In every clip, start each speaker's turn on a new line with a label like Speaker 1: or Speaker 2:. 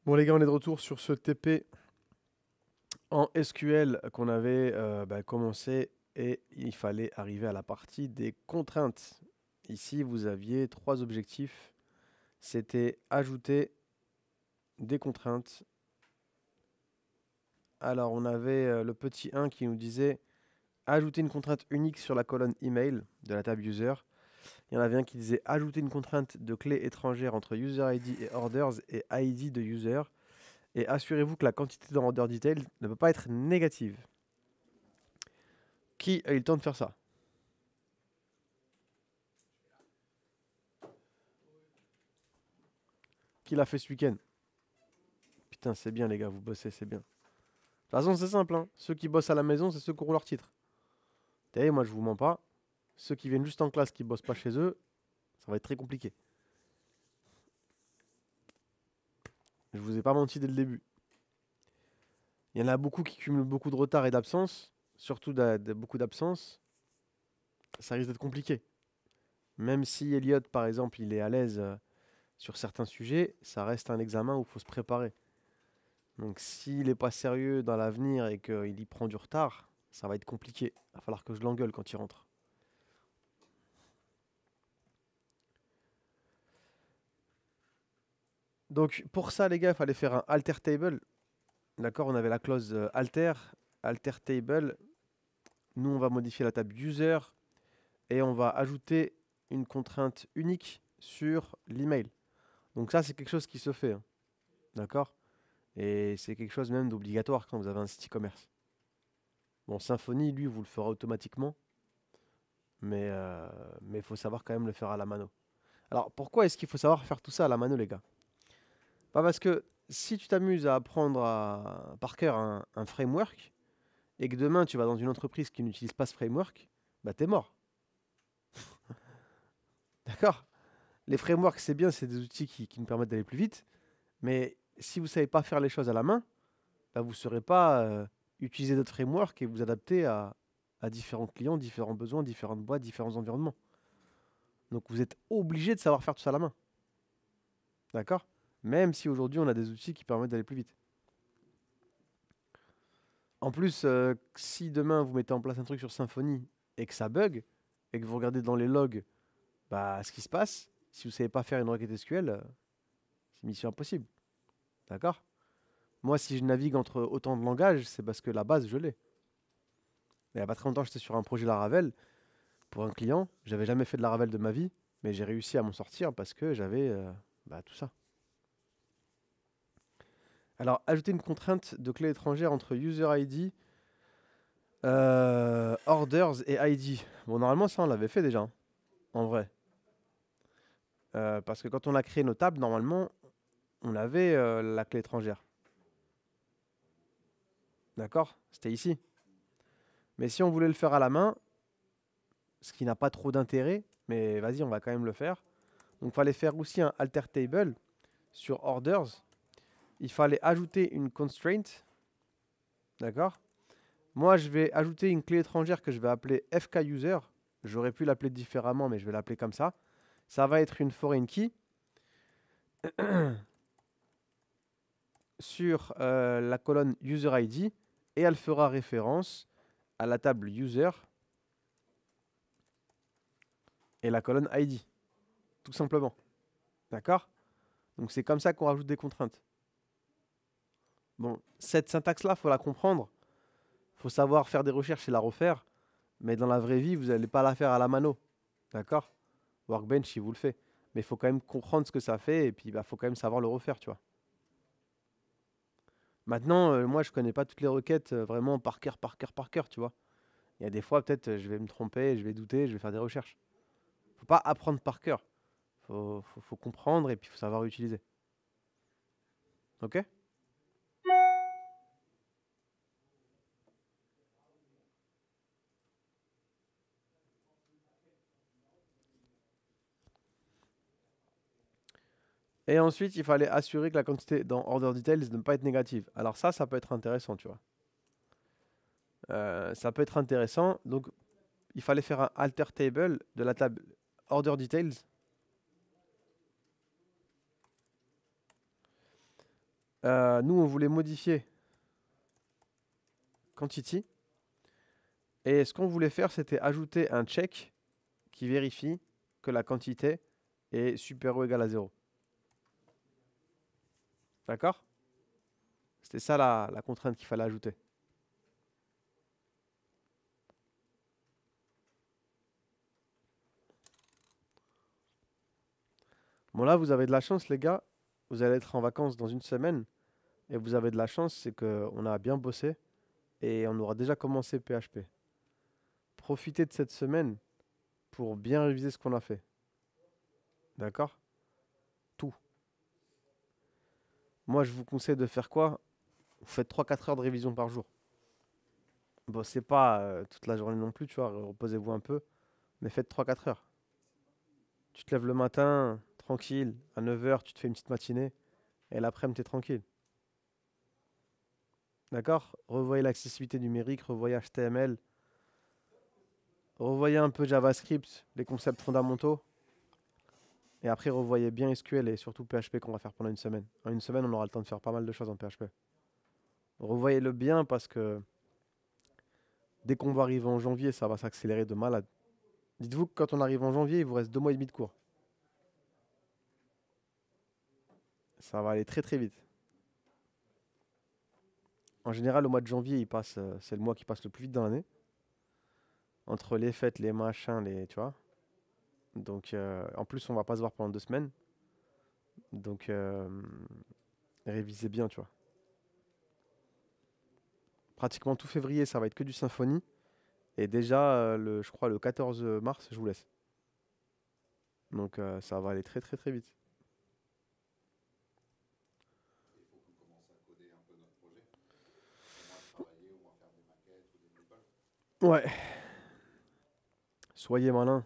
Speaker 1: Bon les gars, on est de retour sur ce TP en SQL qu'on avait commencé et il fallait arriver à la partie des contraintes. Ici, vous aviez trois objectifs. C'était ajouter des contraintes. Alors, on avait le petit 1 qui nous disait ajouter une contrainte unique sur la colonne email de la table user. Il y en avait un qui disait ajouter une contrainte de clé étrangère entre user ID et orders et ID de user. Et assurez-vous que la quantité dans order details ne peut pas être négative. Qui a eu le temps de faire ça? Qui l'a fait ce week-end? Putain, c'est bien les gars, vous bossez, c'est bien. De toute façon, c'est simple, hein. Ceux qui bossent à la maison, c'est ceux qui auront leur titre. Vous savez, moi je vous mens pas. Ceux qui viennent juste en classe, qui bossent pas chez eux, ça va être très compliqué. Je vous ai pas menti dès le début. Il y en a beaucoup qui cumulent beaucoup de retard et d'absence, surtout beaucoup d'absence. Ça risque d'être compliqué. Même si Elliot, par exemple, il est à l'aise sur certains sujets, ça reste un examen où il faut se préparer. Donc s'il n'est pas sérieux dans l'avenir et qu'il y prend du retard, ça va être compliqué. Il va falloir que je l'engueule quand il rentre. Donc pour ça les gars, il fallait faire un alter table. D'accord, on avait la clause alter table. Nous on va modifier la table user et on va ajouter une contrainte unique sur l'email. Donc ça c'est quelque chose qui se fait, hein. D'accord. Et c'est quelque chose même d'obligatoire quand vous avez un site e-commerce. Bon, Symfony, lui, vous le fera automatiquement, mais il faut savoir quand même le faire à la mano. Alors pourquoi est-ce qu'il faut savoir faire tout ça à la mano les gars? Pas parce que si tu t'amuses à apprendre par cœur un framework et que demain tu vas dans une entreprise qui n'utilise pas ce framework, bah t'es mort. D'accord. Les frameworks c'est bien, c'est des outils qui nous permettent d'aller plus vite, mais si vous ne savez pas faire les choses à la main, bah, vous ne saurez pas utiliser d'autres frameworks et vous adapter à différents clients, différents besoins, différentes boîtes, différents environnements. Donc vous êtes obligé de savoir faire tout ça à la main. D'accord. Même si aujourd'hui on a des outils qui permettent d'aller plus vite. En plus, si demain vous mettez en place un truc sur Symfony et que ça bug, et que vous regardez dans les logs bah, ce qui se passe, si vous ne savez pas faire une requête SQL, c'est mission impossible. D'accord. Moi, si je navigue entre autant de langages, c'est parce que la base, je l'ai. Il n'y a pas très longtemps, j'étais sur un projet Laravel pour un client. J'avais jamais fait de Laravel de ma vie, mais j'ai réussi à m'en sortir parce que j'avais tout ça. Alors, ajouter une contrainte de clé étrangère entre user ID, orders et ID. Bon, normalement, ça, on l'avait fait déjà, hein, en vrai. Parce que quand on a créé nos tables, normalement, on avait la clé étrangère. D'accord. C'était ici. Mais si on voulait le faire à la main, ce qui n'a pas trop d'intérêt, mais vas-y, on va quand même le faire. Donc, il fallait faire aussi un alter table sur orders. Il fallait ajouter une constraint. D'accord. Moi, je vais ajouter une clé étrangère que je vais appeler fkuser. J'aurais pu l'appeler différemment, mais je vais l'appeler comme ça. Ça va être une foreign key sur la colonne user ID et elle fera référence à la table user et la colonne ID, tout simplement. D'accord. Donc c'est comme ça qu'on rajoute des contraintes. Bon, cette syntaxe-là, il faut la comprendre. Il faut savoir faire des recherches et la refaire. Mais dans la vraie vie, vous n'allez pas la faire à la mano. D'accord. Workbench, il vous le fait. Mais il faut quand même comprendre ce que ça fait et puis il faut quand même savoir le refaire, tu vois. Maintenant, moi, je connais pas toutes les requêtes vraiment par cœur, par cœur, par cœur, tu vois. Il y a des fois, peut-être, je vais me tromper, je vais douter, je vais faire des recherches. Faut pas apprendre par cœur. Faut comprendre et puis faut savoir utiliser. Ok. Et ensuite, il fallait assurer que la quantité dans order details ne pas être négative. Alors ça peut être intéressant, tu vois. Ça peut être intéressant. Donc, il fallait faire un alter table de la table order details. Nous, on voulait modifier quantity. Et ce qu'on voulait faire, c'était ajouter un check qui vérifie que la quantité est supérieure ou égale à 0. D'accord? C'était ça la contrainte qu'il fallait ajouter. Bon là, vous avez de la chance, les gars. Vous allez être en vacances dans une semaine. Et vous avez de la chance, c'est qu'on a bien bossé. Et on aura déjà commencé PHP. Profitez de cette semaine pour bien réviser ce qu'on a fait. D'accord? Tout. Moi, je vous conseille de faire quoi? Vous faites 3-4 heures de révision par jour. Bon, c'est pas toute la journée non plus, tu vois. Reposez-vous un peu. Mais faites 3-4 heures. Tu te lèves le matin, tranquille. À 9 heures, tu te fais une petite matinée. Et l'après-midi, t'es tranquille. D'accord? Revoyez l'accessibilité numérique, revoyez HTML, revoyez un peu JavaScript, les concepts fondamentaux. Et après, revoyez bien SQL et surtout PHP qu'on va faire pendant une semaine. En une semaine, on aura le temps de faire pas mal de choses en PHP. Revoyez-le bien parce que dès qu'on va arriver en janvier, ça va s'accélérer de malade. Dites-vous que quand on arrive en janvier, il vous reste 2 mois et demi de cours. Ça va aller très très vite. En général, au mois de janvier, c'est le mois qui passe le plus vite dans l'année. Entre les fêtes, les machins, tu vois. Donc, en plus, on va pas se voir pendant 2 semaines. Donc, révisez bien, tu vois. Pratiquement tout février, ça va être que du Symfony. Et déjà, je crois, le 14 mars, je vous laisse. Donc, ça va aller très très très vite. Ouais, soyez malin.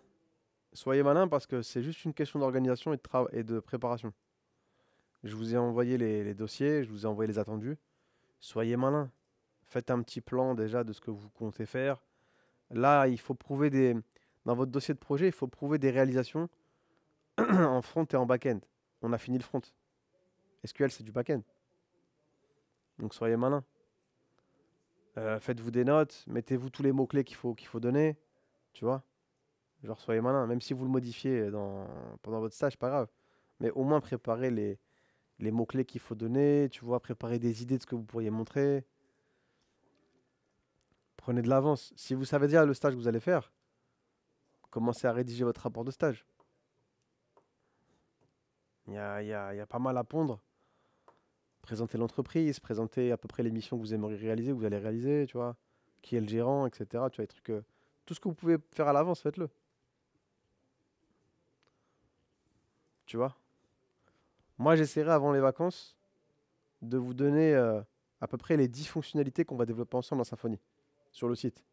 Speaker 1: Soyez malin parce que c'est juste une question d'organisation et de préparation. Je vous ai envoyé les dossiers, je vous ai envoyé les attendus. Soyez malin. Faites un petit plan déjà de ce que vous comptez faire. Là, il faut prouver dans votre dossier de projet, il faut prouver des réalisations en front et en back-end. On a fini le front. SQL, c'est du back-end. Donc soyez malin. Faites-vous des notes, mettez-vous tous les mots-clés qu'il faut donner. Tu vois? Genre, soyez malin. Même si vous le modifiez pendant votre stage, pas grave. Mais au moins préparez les mots-clés qu'il faut donner. Tu vois, préparez des idées de ce que vous pourriez montrer. Prenez de l'avance. Si vous savez déjà le stage que vous allez faire, commencez à rédiger votre rapport de stage. Il y a pas mal à pondre. Présenter l'entreprise, présenter à peu près les missions que vous aimeriez réaliser, que vous allez réaliser, tu vois. Qui est le gérant, etc. Tu vois, les trucs, tout ce que vous pouvez faire à l'avance, faites-le. Tu vois. Moi, j'essaierai avant les vacances de vous donner à peu près les 10 fonctionnalités qu'on va développer ensemble en Symfony sur le site.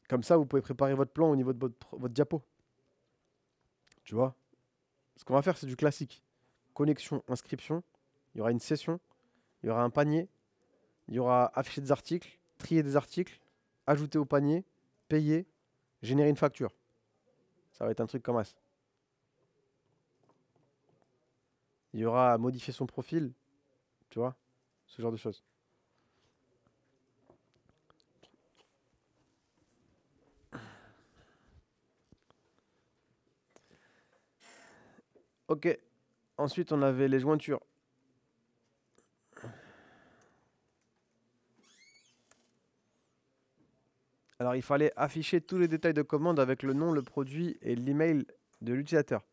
Speaker 1: Comme ça, vous pouvez préparer votre plan au niveau de votre diapo. Tu vois. Ce qu'on va faire, c'est du classique. Connexion, inscription. Il y aura une session. Il y aura un panier. Il y aura afficher des articles, trier des articles, ajouter au panier, payer, générer une facture. Ça va être un truc comme ça. Il y aura à modifier son profil, tu vois, ce genre de choses. Ok, ensuite on avait les jointures. Alors il fallait afficher tous les détails de commande avec le nom, le produit et l'email de l'utilisateur.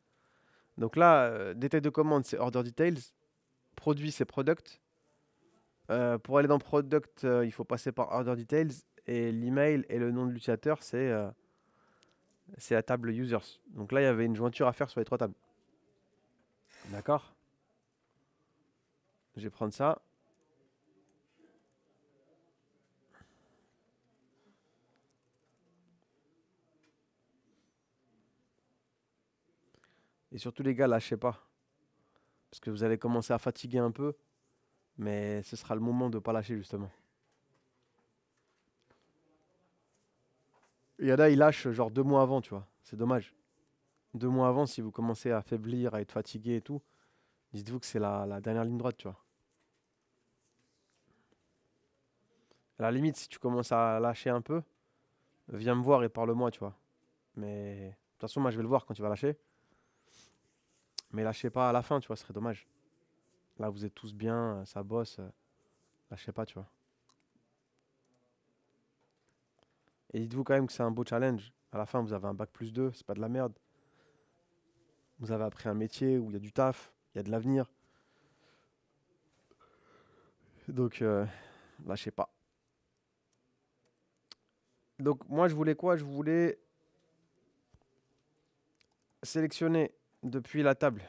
Speaker 1: Donc là, détails de commande, c'est order details. Produit, c'est product. Pour aller dans product, il faut passer par order details. Et l'email et le nom de l'utilisateur, c'est la table users. Donc là, il y avait une jointure à faire sur les 3 tables. D'accord? Je vais prendre ça. Et surtout les gars, lâchez pas. Parce que vous allez commencer à fatiguer un peu. Mais ce sera le moment de ne pas lâcher justement. Il y en a, ils lâchent genre 2 mois avant, tu vois. C'est dommage. 2 mois avant, si vous commencez à faiblir, à être fatigué et tout, Dites-vous que c'est la dernière ligne droite, tu vois. À la limite, si tu commences à lâcher un peu, viens me voir et parle-moi, tu vois. Mais de toute façon, moi, je vais le voir quand tu vas lâcher. Mais lâchez pas à la fin, tu vois, ce serait dommage. Là, vous êtes tous bien, ça bosse. Lâchez pas, tu vois. Et dites-vous quand même que c'est un beau challenge. À la fin, vous avez un bac plus 2, c'est pas de la merde. Vous avez appris un métier où il y a du taf, il y a de l'avenir. Donc, lâchez pas. Donc, moi, je voulais quoi? Je voulais sélectionner depuis la table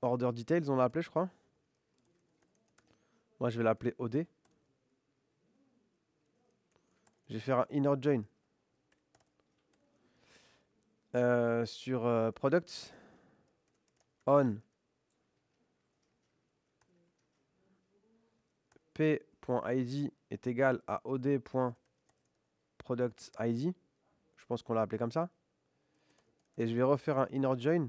Speaker 1: Order Details, on l'a appelé, je crois. Moi, je vais l'appeler OD. Je vais faire un inner join sur Products on p.id est égal à od.productsID. Je pense qu'on l'a appelé comme ça. Et je vais refaire un inner join.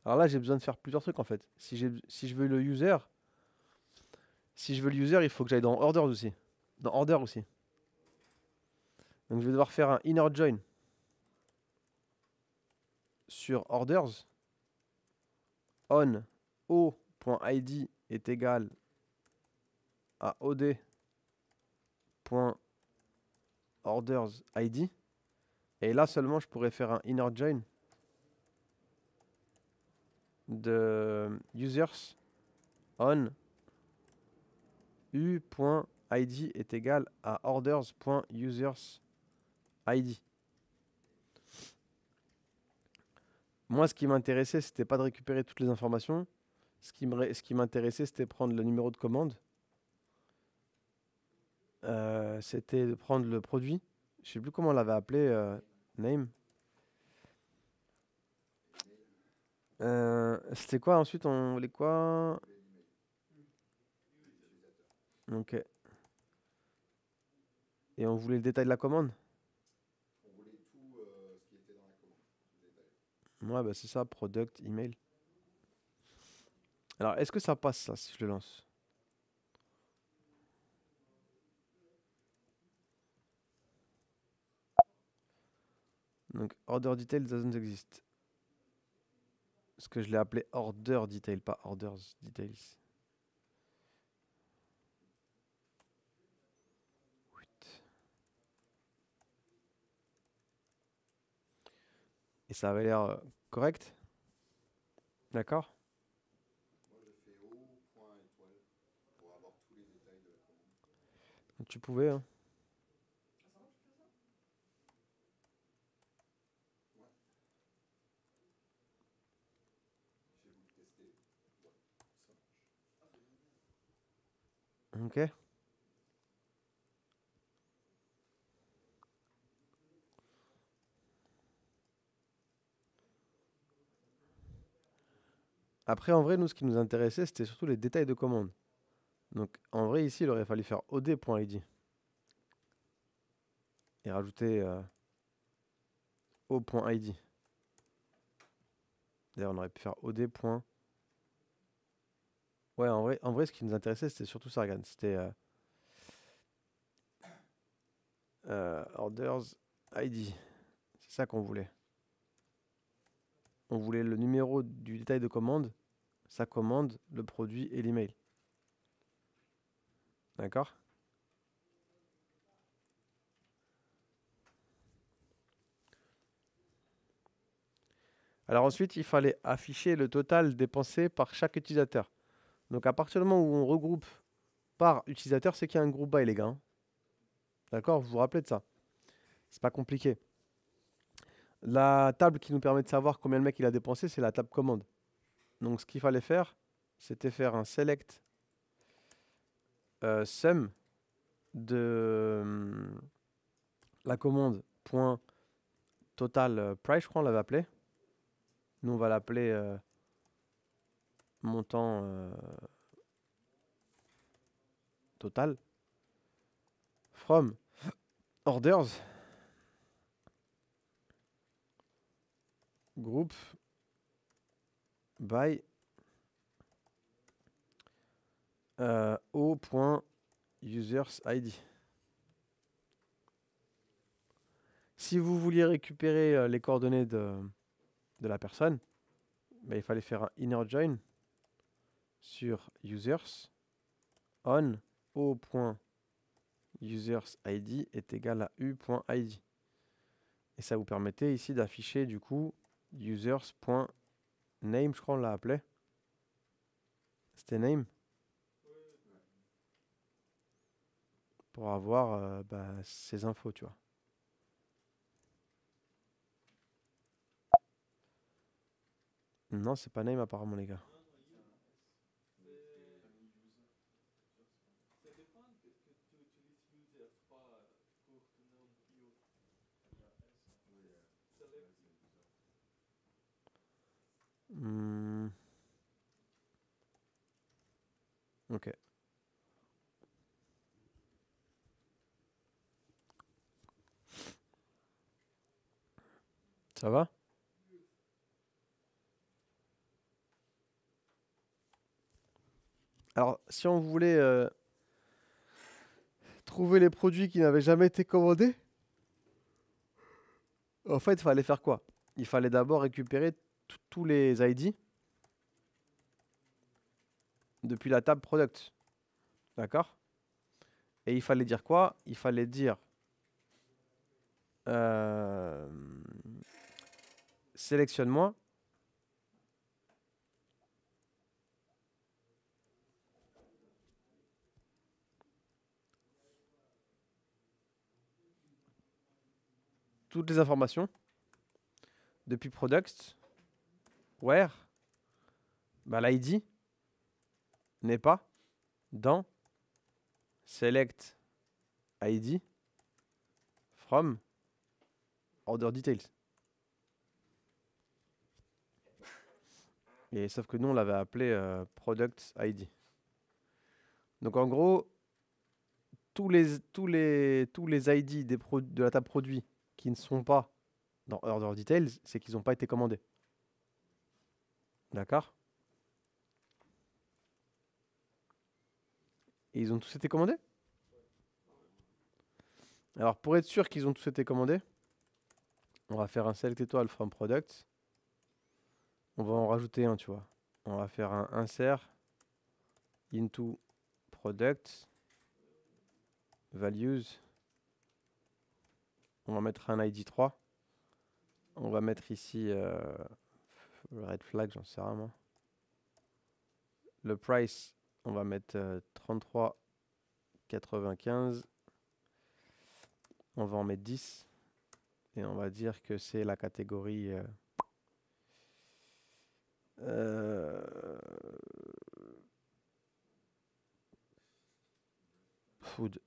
Speaker 1: Alors là, j'ai besoin de faire plusieurs trucs en fait. Si je veux le user, il faut que j'aille dans Orders aussi. Dans Order aussi. Donc je vais devoir faire un inner join sur Orders on o.id est égal à od.ordersID. Et là seulement, je pourrais faire un inner join de users on u.id est égal à orders.usersID. Moi, ce qui m'intéressait, c'était pas de récupérer toutes les informations. Ce qui m'intéressait, c'était prendre le numéro de commande. C'était de prendre le produit. Je sais plus comment on l'avait appelé, name. C'était quoi ensuite? On voulait quoi? Ok. Et on voulait le détail de la commande? Ouais, bah c'est ça, product, email. Alors, est-ce que ça passe ça si je le lance? Donc, order detail doesn't exist. Parce que je l'ai appelé order detail, pas orders details. Et ça avait l'air correct? D'accord? Donc, tu pouvais, hein. Ok. Après, en vrai, nous, ce qui nous intéressait, c'était surtout les détails de commande. Donc, en vrai, ici, il aurait fallu faire od.id et rajouter o.id. D'ailleurs, on aurait pu faire od. Ouais, en vrai, ce qui nous intéressait, c'était surtout ça, regarde. C'était orders ID. C'est ça qu'on voulait. On voulait le numéro du détail de commande, sa commande, le produit et l'email. D'accord? Alors ensuite, il fallait afficher le total dépensé par chaque utilisateur. Donc à partir du moment où on regroupe par utilisateur, c'est qu'il y a un groupe by, les gars, hein. D'accord? Vous vous rappelez de ça? C'est pas compliqué. La table qui nous permet de savoir combien le mec il a dépensé, c'est la table commande. Donc ce qu'il fallait faire, c'était faire un select sum de la commande point total price, je crois on l'avait appelé. Nous on va l'appeler montant total from orders group by o.usersID. Si vous vouliez récupérer les coordonnées de la personne, bah, il fallait faire un inner join sur users on o.usersID est égal à u.id. Et ça vous permettait ici d'afficher du coup users.name, je crois on l'a appelé. C'était name. Pour avoir ces infos, tu vois. Non, c'est pas name apparemment, les gars. Ok. Ça va? Alors, si on voulait trouver les produits qui n'avaient jamais été commandés, en fait, il fallait faire quoi? Il fallait d'abord récupérer tous les ID depuis la table product. D'accord? Et il fallait dire quoi? Il fallait dire sélectionne-moi toutes les informations depuis product, where l'ID n'est pas dans select ID from order details. Et sauf que nous on l'avait appelé product ID. Donc en gros, tous les ID de la table produit qui ne sont pas dans order details, c'est qu'ils n'ont pas été commandés. D'accord? Et ils ont tous été commandés? Alors pour être sûr qu'ils ont tous été commandés, on va faire un select étoile from product. On va en rajouter un, tu vois. On va faire un insert into product values. On va mettre un ID 3. On va mettre ici le red flag, j'en sais rien moi. Le price, on va mettre 33,95. On va en mettre 10. Et on va dire que c'est la catégorie food.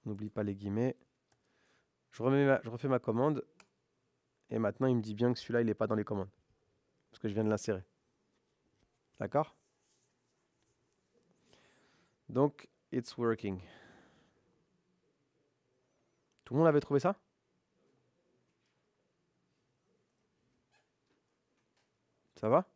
Speaker 1: N'oublie pas les guillemets. Je refais ma commande. Et maintenant, il me dit bien que celui-là, il n'est pas dans les commandes. Parce que je viens de l'insérer. D'accord? Donc, it's working. Tout le monde avait trouvé ça? Ça va?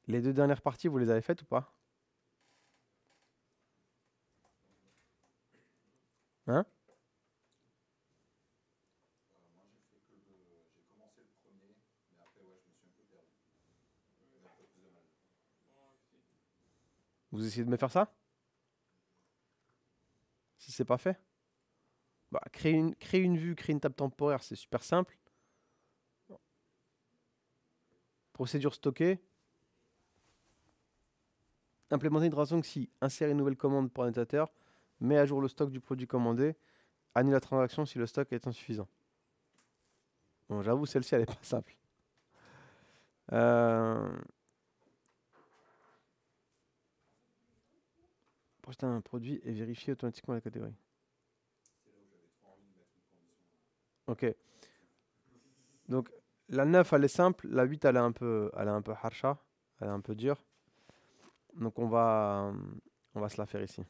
Speaker 1: Les deux dernières parties, vous les avez faites ou pas? Hein? Vous essayez de me faire ça? Si c'est pas fait? Bah, créer une vue, créer une table temporaire, c'est super simple. Procédure stockée. Implémenter une transaction si insérer une nouvelle commande pour un utilisateur, met à jour le stock du produit commandé, annule la transaction si le stock est insuffisant. Bon, j'avoue, celle-ci, elle est pas simple. Projeter un produit et vérifier automatiquement la catégorie. Ok. Donc, la 9, elle est simple. La 8, elle est un peu harsha. Elle est un peu dure. Donc, on va On va se la faire ici.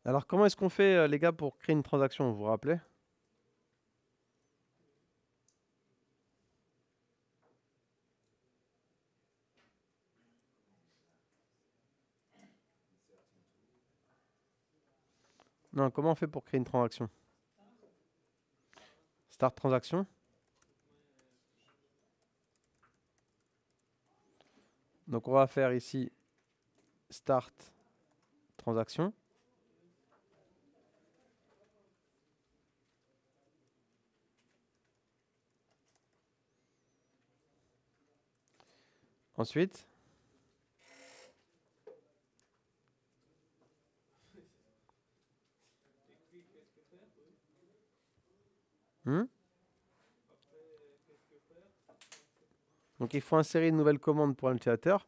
Speaker 1: Alors, comment est-ce qu'on fait, les gars, pour créer une transaction, vous vous rappelez? Non, comment on fait pour créer une transaction? Start transaction. Donc, on va faire ici start transaction. Ensuite, donc il faut insérer une nouvelle commande pour l'utilisateur.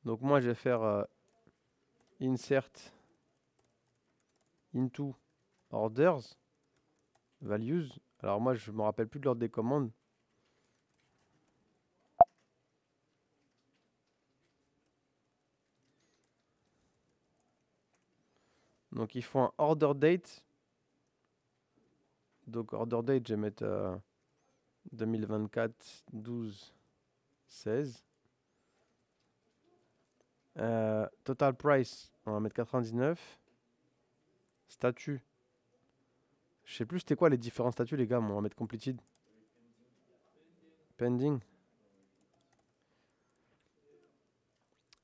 Speaker 1: Donc moi, je vais faire insert into orders values. Alors moi, je me rappelle plus de l'ordre des commandes. Donc il faut un order date. Donc order date, je vais mettre 2024 12 16. Total price, on va mettre 99. Statut. Je sais plus c'était quoi les différents statuts, les gars, mais on va mettre completed. Pending.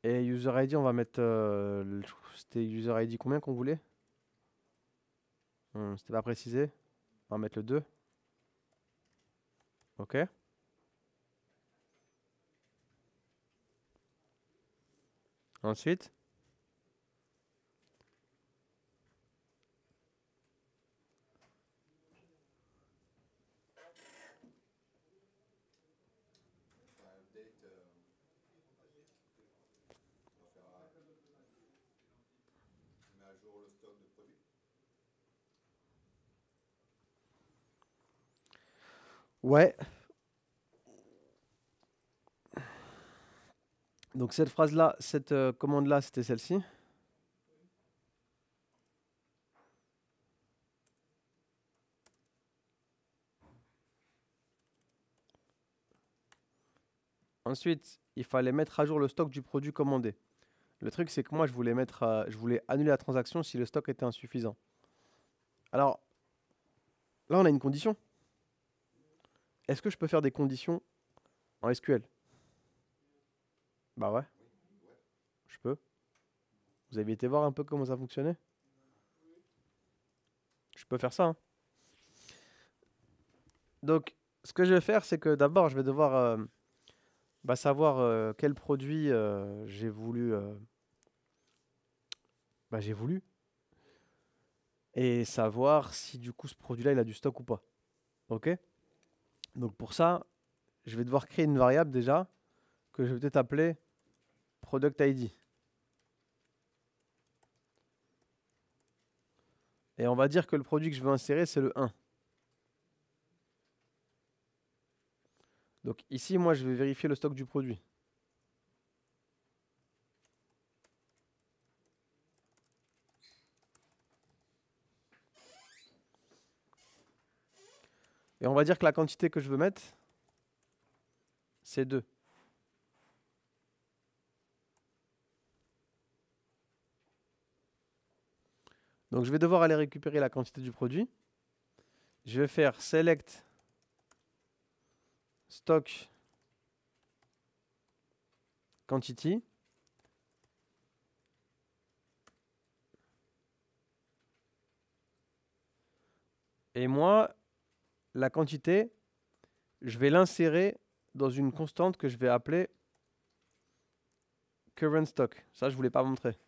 Speaker 1: Et user ID, on va mettre. C'était user ID combien qu'on voulait? C'était pas précisé. On va mettre le 2. Ok. Ensuite. Ouais. Donc cette phrase-là, cette commande-là, c'était celle-ci. Ensuite, il fallait mettre à jour le stock du produit commandé. Le truc, c'est que moi, je voulais annuler la transaction si le stock était insuffisant. Alors, là, on a une condition. Est-ce que je peux faire des conditions en SQL? Bah ouais, je peux. Vous avez été voir un peu comment ça fonctionnait? Je peux faire ça, hein. Donc, ce que je vais faire, c'est que d'abord, je vais devoir savoir quel produit j'ai voulu, j'ai voulu, et savoir si du coup ce produit-là, il a du stock ou pas. Ok? Donc pour ça, je vais devoir créer une variable déjà que je vais peut-être appeler product ID. Et on va dire que le produit que je veux insérer, c'est le 1. Donc ici, moi, je vais vérifier le stock du produit. Et on va dire que la quantité que je veux mettre, c'est 2. Donc je vais devoir aller récupérer la quantité du produit. Je vais faire select stock quantity. Et moi, la quantité, je vais l'insérer dans une constante que je vais appeler current stock. Ça, je ne voulais pas montrer.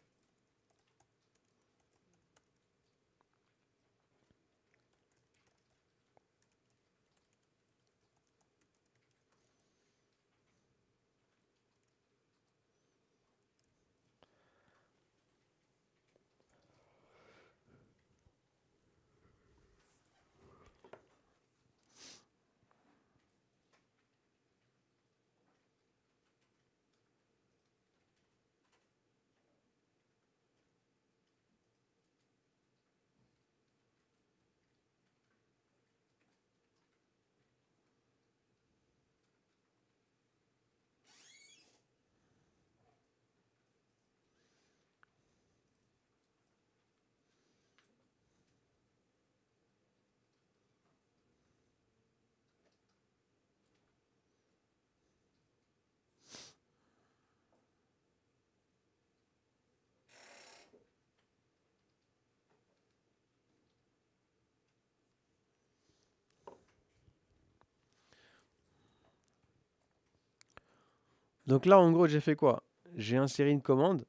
Speaker 1: Donc là, en gros, j'ai fait quoi? J'ai inséré une commande.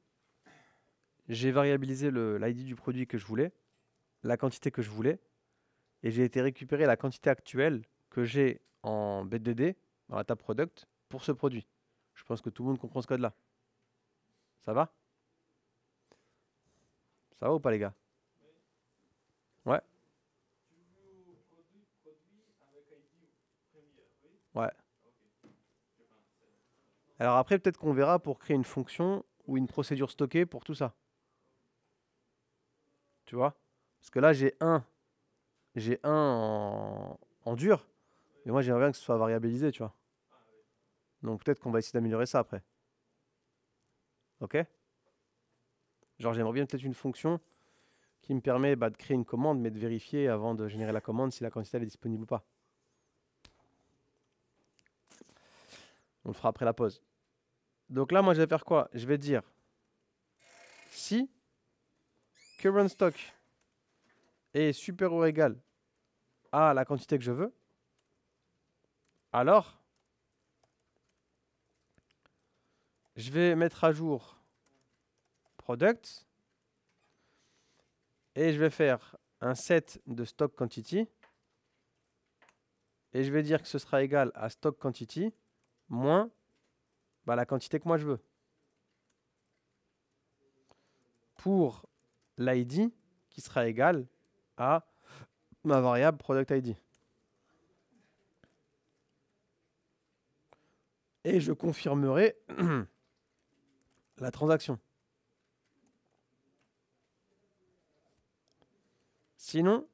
Speaker 1: J'ai variabilisé l'ID du produit que je voulais, la quantité que je voulais, et j'ai été récupérer la quantité actuelle que j'ai en BDD, dans la table product, pour ce produit. Je pense que tout le monde comprend ce code-là. Ça va? Ça va ou pas, les gars? Ouais, ouais. Alors après, peut-être qu'on verra pour créer une fonction ou une procédure stockée pour tout ça. Tu vois? Parce que là, j'ai un en dur, mais moi, j'aimerais bien que ce soit variabilisé, tu vois. Donc peut-être qu'on va essayer d'améliorer ça après. Ok? Genre, j'aimerais bien peut-être une fonction qui me permet de créer une commande, mais de vérifier avant de générer la commande si la quantité elle est disponible ou pas. On le fera après la pause. Donc là, moi, je vais faire quoi? Je vais dire si current stock est supérieur ou égal à la quantité que je veux, alors je vais mettre à jour product et je vais faire un set de stock quantity et je vais dire que ce sera égal à stock quantity moins la quantité que moi je veux pour l'ID qui sera égal à ma variable product ID. Et je confirmerai la transaction. Sinon,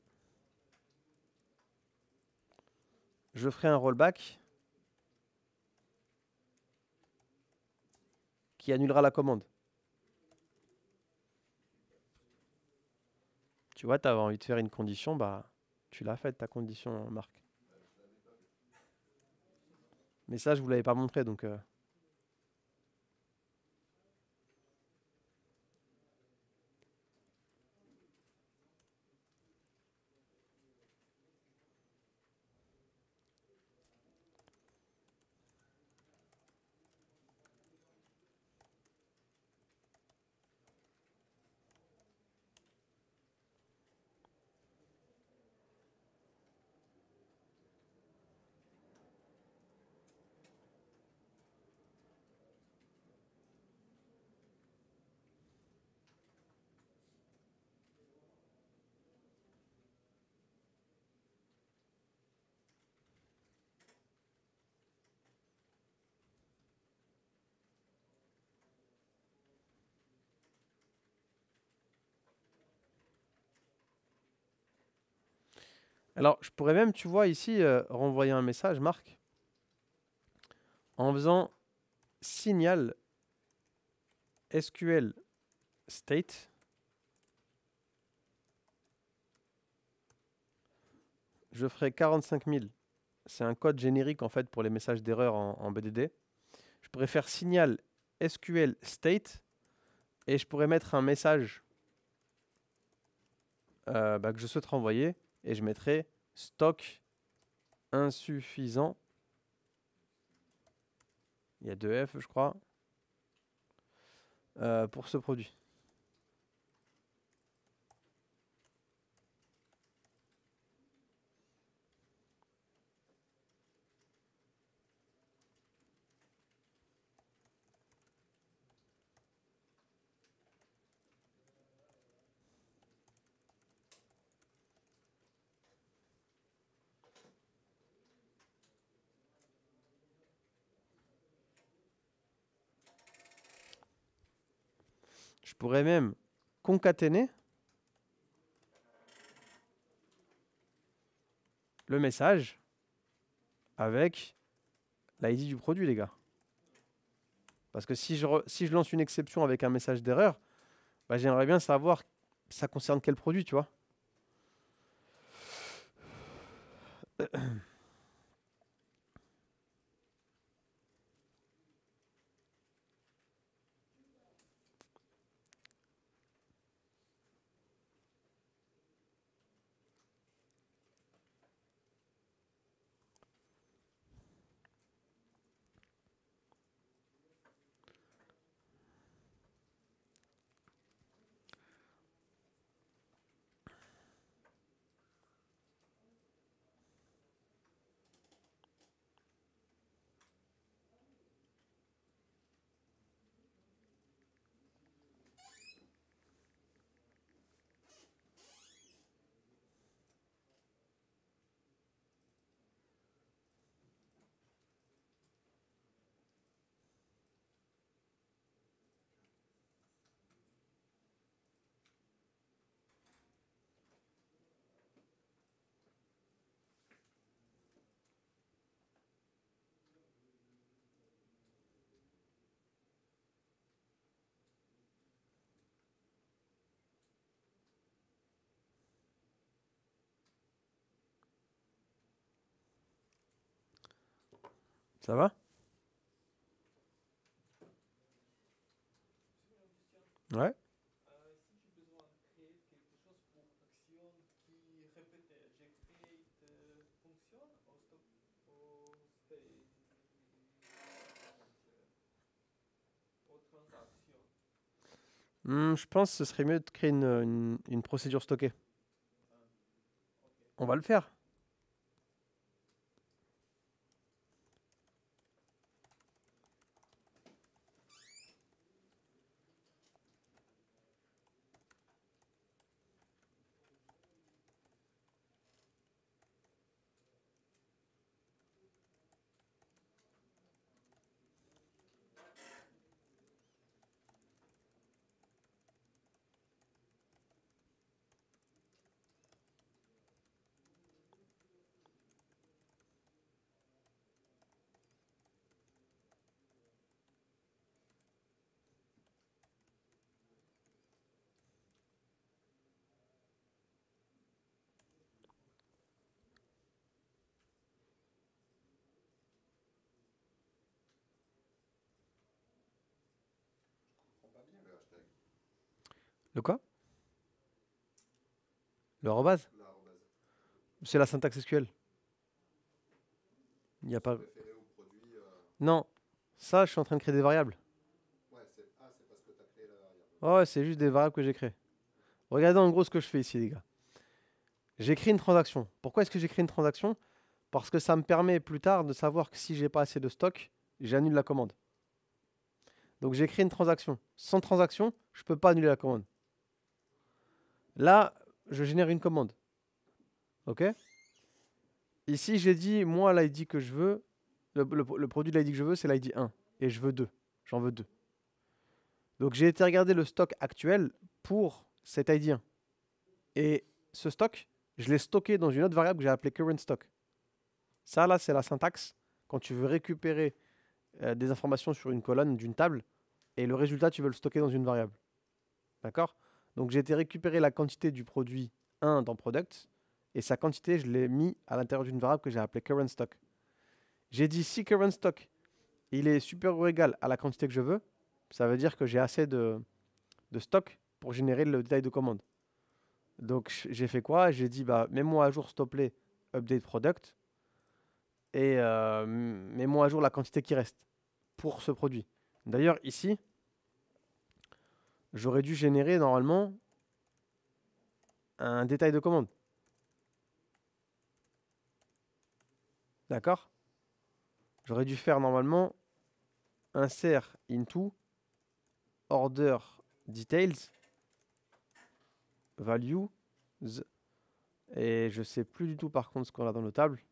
Speaker 1: je ferai un rollback qui annulera la commande. Tu vois, tu avais envie de faire une condition, tu l'as faite ta condition, Marc. Mais ça, je vous l'avais pas montré, donc Alors, je pourrais même, tu vois, ici, renvoyer un message, Marc, en faisant signal SQL state. Je ferai 45 000. C'est un code générique en fait pour les messages d'erreur en BDD. Je pourrais faire signal SQL state et je pourrais mettre un message que je souhaite renvoyer et je mettrai stock insuffisant. Il y a 2 F, je crois, pour ce produit. Je pourrais même concaténer le message avec l'ID du produit, les gars. Parce que si je lance une exception avec un message d'erreur, bah, j'aimerais bien savoir ça concerne quel produit, tu vois. Ça va? Ouais. Je pense que ce serait mieux de créer une procédure stockée. On va le faire. Le quoi? Le arrobase? C'est la syntaxe SQL. Il n'y a pas. Non, ça, je suis en train de créer des variables. Ouais, c'est juste des variables que j'ai créées. Regardez en gros ce que je fais ici, les gars. J'écris une transaction. Pourquoi est-ce que j'écris une transaction? Parce que ça me permet plus tard de savoir que si j'ai pas assez de stock, j'annule la commande. Donc j'écris une transaction. Sans transaction, je peux pas annuler la commande. Là, je génère une commande. OK? Ici, j'ai dit, moi, l'ID que je veux, le produit de l'ID que je veux, c'est l'ID 1. Et je veux 2. J'en veux 2. Donc j'ai été regarder le stock actuel pour cet ID 1. Et ce stock, je l'ai stocké dans une autre variable que j'ai appelée current stock. Ça, là, c'est la syntaxe quand tu veux récupérer des informations sur une colonne d'une table et le résultat, tu veux le stocker dans une variable. D'accord? Donc, j'ai été récupérer la quantité du produit 1 dans product et sa quantité, je l'ai mis à l'intérieur d'une variable que j'ai appelée current stock. J'ai dit si current stock il est supérieur ou égal à la quantité que je veux, ça veut dire que j'ai assez de stock pour générer le détail de commande. Donc j'ai fait quoi? J'ai dit bah mets-moi à jour s'il te plaît update product et mets-moi à jour la quantité qui reste pour ce produit. D'ailleurs ici, j'aurais dû générer normalement un détail de commande. D'accord? J'aurais dû faire normalement insert into order details values et je sais plus du tout par contre ce qu'on a dans nos tables.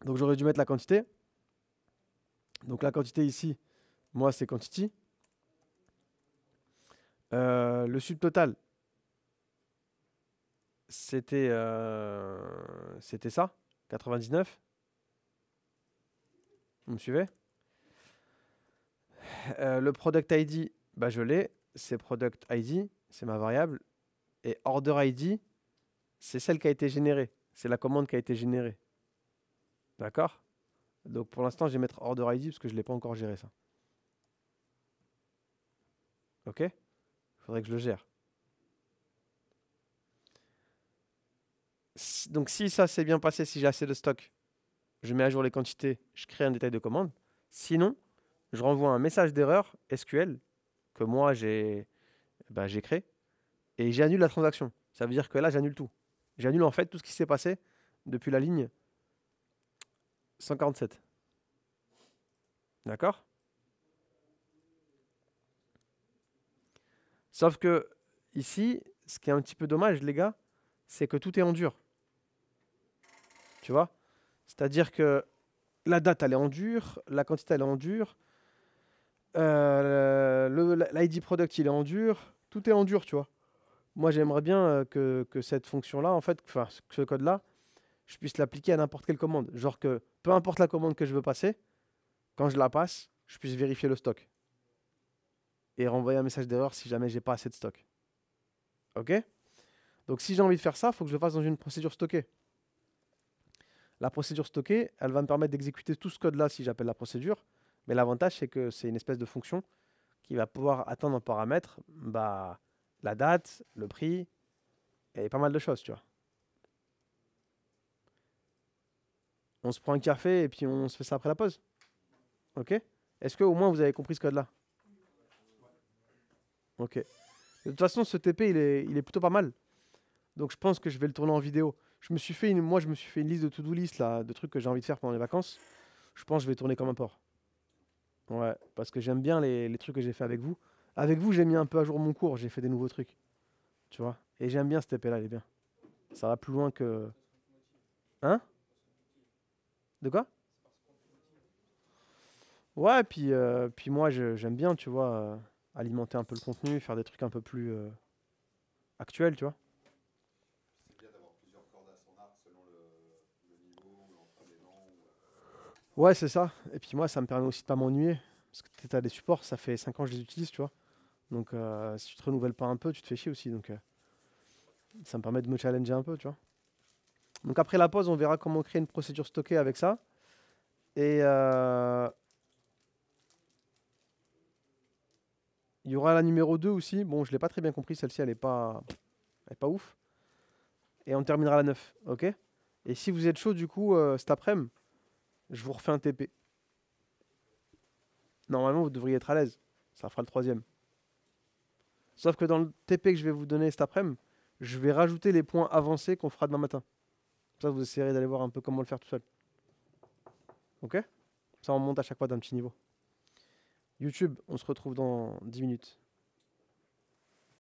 Speaker 1: Donc j'aurais dû mettre la quantité. Donc la quantité ici, moi c'est quantity. Le subtotal, c'était ça, 99. Vous me suivez? Le product ID, bah je l'ai, c'est product ID, c'est ma variable. Et order ID, c'est celle qui a été générée. C'est la commande qui a été générée. D'accord? Donc pour l'instant, je vais mettre order ID parce que je ne l'ai pas encore géré ça. Ok? Il faudrait que je le gère. Donc si ça s'est bien passé, si j'ai assez de stock, je mets à jour les quantités, je crée un détail de commande. Sinon, je renvoie un message d'erreur SQL que moi j'ai créé et j'annule la transaction. Ça veut dire que là, j'annule tout. J'annule en fait tout ce qui s'est passé depuis la ligne 147. D'accord? Sauf que ici, ce qui est un petit peu dommage, les gars, c'est que tout est en dur. Tu vois? C'est-à-dire que la date, elle est en dur, la quantité, elle est en dur, l'ID product, il est en dur, tout est en dur, tu vois. Moi, j'aimerais bien que cette fonction-là, en fait, enfin, ce code-là, je puisse l'appliquer à n'importe quelle commande. Genre que peu importe la commande que je veux passer, quand je la passe, je puisse vérifier le stock et renvoyer un message d'erreur si jamais j'ai pas assez de stock. Ok? Donc si j'ai envie de faire ça, il faut que je le fasse dans une procédure stockée. La procédure stockée, elle va me permettre d'exécuter tout ce code-là si j'appelle la procédure. Mais l'avantage, c'est que c'est une espèce de fonction qui va pouvoir atteindre en paramètre bah, la date, le prix et pas mal de choses, tu vois. On se prend un café et puis on se fait ça après la pause. Ok? Est-ce que au moins vous avez compris ce code-là? Ok. De toute façon, ce TP, il est plutôt pas mal. Donc je pense que je vais le tourner en vidéo. Moi, je me suis fait une liste de to-do list là, de trucs que j'ai envie de faire pendant les vacances. Je pense que je vais tourner comme un porc. Ouais, parce que j'aime bien les trucs que j'ai fait avec vous. Avec vous, j'ai mis un peu à jour mon cours, j'ai fait des nouveaux trucs. Tu vois? Et j'aime bien ce TP là, il est bien. Ça va plus loin que. Hein? De quoi? Ouais, puis moi, j'aime bien, tu vois, alimenter un peu le contenu, faire des trucs un peu plus actuels, tu vois. Ouais, c'est ça. Et puis moi, ça me permet aussi de pas m'ennuyer. Parce que tu as des supports, ça fait 5 ans que je les utilise, tu vois. Donc si tu te renouvelles pas un peu, tu te fais chier aussi. Donc ça me permet de me challenger un peu, tu vois. Donc après la pause, on verra comment créer une procédure stockée avec ça. Et il y aura la numéro 2 aussi. Bon, je l'ai pas très bien compris, celle-ci, elle est pas ouf. Et on terminera la 9, ok? Et si vous êtes chaud, du coup, cet après-midi, je vous refais un TP. Normalement, vous devriez être à l'aise. Ça fera le troisième. Sauf que dans le TP que je vais vous donner cet après-midi, je vais rajouter les points avancés qu'on fera demain matin. Ça, vous essayerez d'aller voir un peu comment le faire tout seul. Ok? Ça, on monte à chaque fois d'un petit niveau. YouTube, on se retrouve dans 10 minutes.